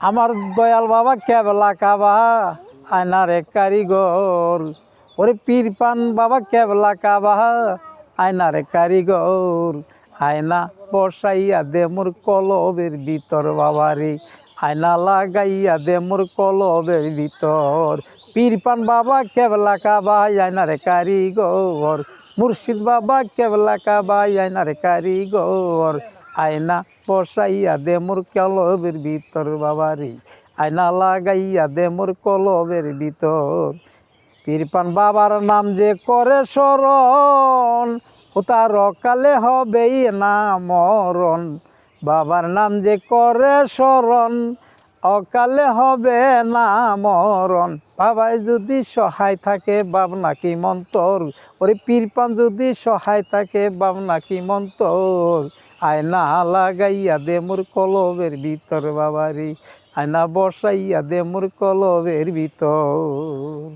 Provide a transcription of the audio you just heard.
আমার দয়াল বাবা কেবলা কাবা আয়নার এক কারিগর। ওরে পীর পান বাবা কেবলা কাবা আয়নার এক কারিগর। আয়না বসাইয়া দে মোর কলবের ভিতর বাবারে, আয়না লাগাইয়া দে মোর কলবের ভিতর। পীর পান বাবা কেবলা কাবা আয়নার এক কারিগর। মুর্শিদ বাবা কেবলা কাবা আয়নার এক কারিগর। আয়না বসাইয়া দে মোর কলবের ভিতর বাবারে, আয়না লাগাইয়া দে মোর কলবের ভিতর। পীরপান বাবার নাম যে করে স্মরণ, ও তার অকালে হবেই না মরণ। বাবার নাম যে করে স্মরণ, অকালে হবে না মরণ। বাবাই যদি সহায় থাকে ভাবনা কি মন্তর, ওরে পীরপান যদি সহায় থাকে ভাবনা কি মন্তর। আয়না লাগাইয়া দে মোর কলবের ভিতর বাবারে, আয়না বসাইয়া দে মোর কলবের ভিতর।